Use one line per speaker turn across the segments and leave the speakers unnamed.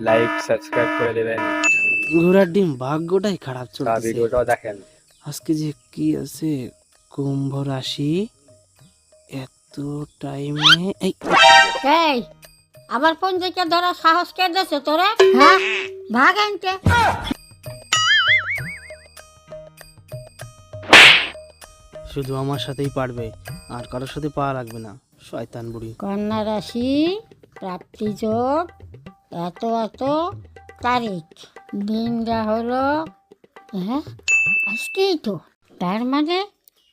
Like subscribe করে দেবেন।
ঘোড়ার ডিম ভাগ্যটাই খারাপ
তা
চলতেছে।
ভিডিওটাও দেখেন।
আজকে যে কি আছে, কুম্ভ রাশি, এত টাইমে এই
এই আবার কোন দিকে ধরা সাহস কে দিয়েছে তোরে? হ্যাঁ, ভাগ আনতে।
শুধু আমার সাথেই পারবে, আর কারোর সাথে পাওয়া লাগবে না, শয়তান বুড়ি।
কন্যা রাশি, প্রাপ্তি যোগ, এত এত তারিখ, দিনটা হলো, হ্যাঁ আজকেই তো। তার মানে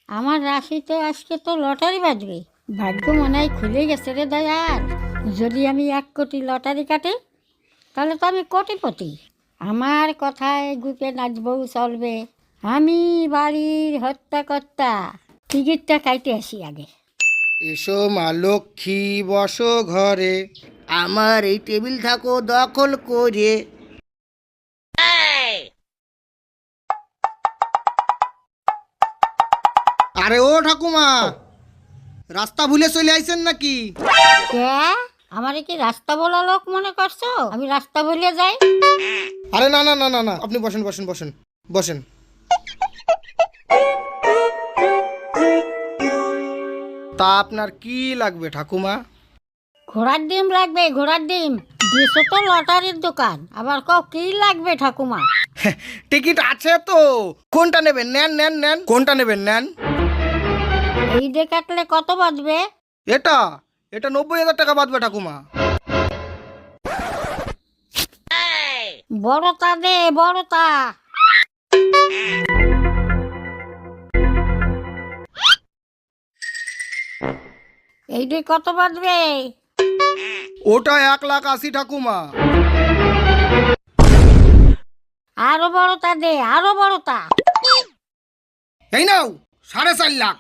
আমার রাশিতে আজকে তো লটারি বাজবে। ভাগ্য মনে হয় খুলে গেছে রে দয়াল। যদি আমি 1 কোটি লটারি কাটি তাহলে তো আমি কোটিপতি। আমার কথায় গ্রুপে নাচবও চলবে। আমি বাড়ির হত্যাকর্তা। টিকিটটা কাইতে আসি আগে।
এসো মা লক্ষ্মী বসো ঘরে, আমার এই টেবিল থাকো দখল করে। আরে ও ঠাকুমা, রাস্তা ভুলে চলে আইছেন নাকি?
কে? আমারে কি রাস্তা বলা লোক মনে করছো? আমি রাস্তা বলে যাই?
আরে না না না না না, আপনি বসেন বসেন বসেন বসেন। তা আপনার কি লাগবে ঠাকুমা?
ঘোড়ার ডিম লাগবে, ঘোড়ার ডিম। দিছো তো লটারির দোকান, আবার কও কি লাগবে ঠাকুমা?
টিকিট আছে তো, কোনটা নেবেন? নেন নেন নেন, কোনটা নেবেন নেন।
এই দিয়ে কাটলে কত বাজবে?
এটা এটা 90,000 টাকা বাঁধবে ঠাকুমা।
বড়টা দে, বড়টা। এই দিয়ে কত বাজবে?
ওটা 1,80,000 ঠাকুমা।
আরো বড়টা দে, আরো বড়টা।
এই নাও 4.5 লাখ।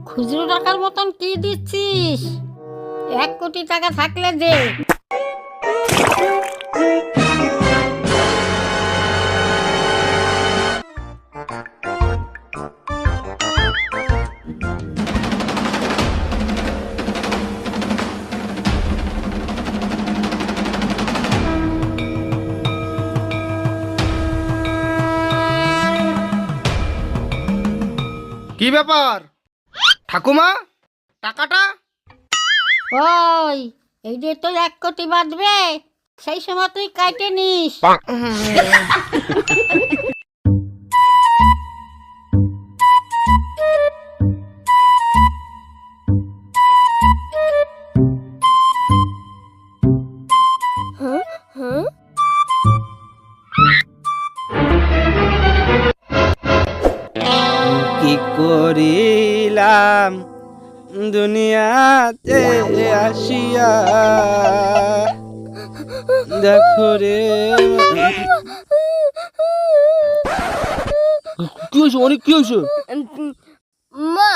খুচরো টাকার মতন কি দিচ্ছিস? 1 কোটি টাকা থাকলে দে।
কি ব্যাপার ঠাকুমা, টাকাটা?
ওই এই দিয়ে তো 1 কোটি বাজবে, সেই সময় তুই কাটে নিস।
কি করিলাম দুনিয়াতে আসিয়া, দেখো রে। কি হয়েছে অনেক, কি হয়েছে?
মা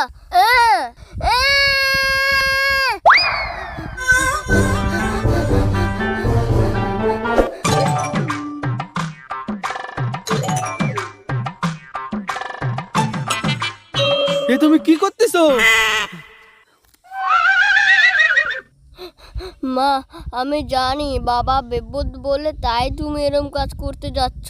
এ তুমি কি করতেছো?
মা আমি জানি বাবা বিপদ বলে তাই তুমি এরকম কাজ করতে যাচ্ছ,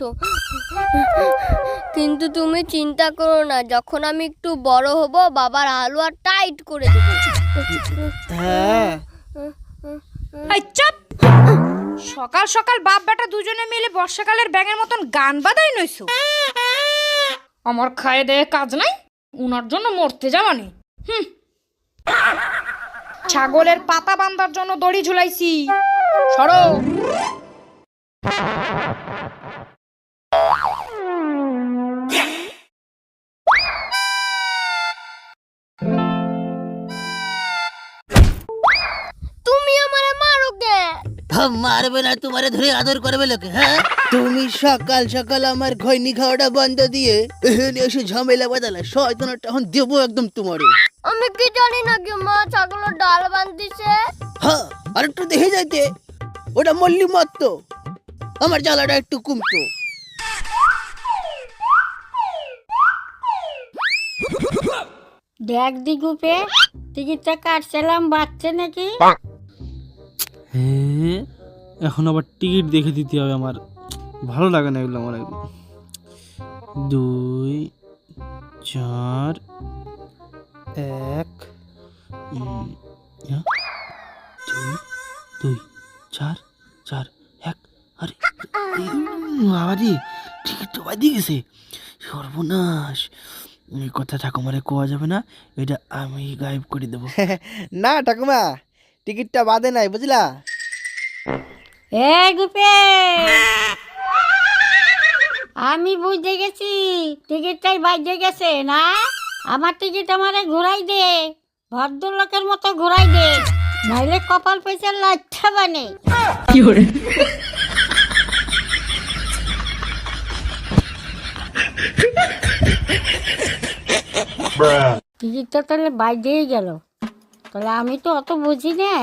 কিন্তু তুমি চিন্তা করো না, যখন আমি একটু বড় হব বাবার হালুয়া টাইট করে দেবো।
হ্যাঁ,
এই চুপ! সকাল সকাল বাপ বেটা দুজনে মিলে বর্ষাকালের ব্যাঙের মতন গান বাজাই নইছো। আমার খায়ে দেয়ে কাজ নাই, উনার জন্য মরতে যাওয়ানি। ছাগলের পাতা বান্ধার জন্য দড়ি ঝুলাইছি, সরো।
তুমি আমারে মারো কে?
মারবে না, তোমারে ধরে আদর করবে লোকে। হ্যাঁ, তুমি সকাল সকাল আমার খৈনি খাওয়াটা বন্ধ দিয়ে এখানে এসে ঝামেলা বাঁধালে, শয়তানটা এখন দেবো একদম তোমারে।
আমি কি জানি না কি মা ছাগলের ডাল বাঁধতিছে।
হ্যাঁ, আর একটু দেখে যাইতে, ওটা মল্লি মারতো, আমার জ্বালাটা একটু কমতো।
দেখ দিগুপে টিকিটটা কাটছিলাম বাচ্চা নাকি?
হ্যাঁ, এখন আবার টিকিট দেখে দিতে হবে আমার। ভালো লাগে না এগুলো আমার একদম। 2 4 1 2 2 4 4 1। আরে বাবাজি, টিকিট তো বাদ দিয়ে গেছে। সর্বনাশ, এই কথা ঠাকুমারে কোয়া যাবে না, এটা আমি গায়েব করে দেবো।
না ঠাকুমা, টিকিটটা বাদে নাই বুঝলা।
এ গুপে, আমি বুঝতে গেছি টিকিটটাই বাইরে গেছে না। আমার টিকিট আমারে ঘুরাই দে, ভদ্রলোকের মতো ঘুরাই দে, নাইলে কপাল পয়সা লাচ্ছা বানে। টিকিটটা তাহলে বাইরেই গেল। তাহলে আমি তো অত বুঝি না,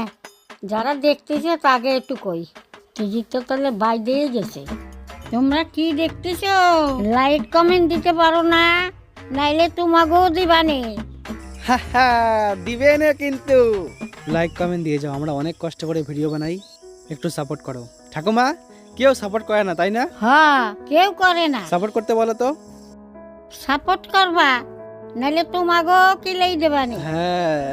যারা দেখতেছে তাকে একটু কই। টিকিটটা তাহলে বাইরেই গেছে। তোমরা কি দেখতেছো? লাইক কমেন্ট দিতে পারো না, নাইলে তোমাকেও দিবানে।
দিবে না কিন্তু।
লাইক কমেন্ট দিয়ে যাও, আমরা অনেক কষ্ট করে ভিডিও বানাই, একটু সাপোর্ট করো। ঠাকুমা, কেউ সাপোর্ট করে না তাই না?
হ্যাঁ, কেউ করে না।
সাপোর্ট করতে বলো তো।
সাপোর্ট করবা, নাইলে তোমাকেও কিলেই দেবানে।
হ্যাঁ।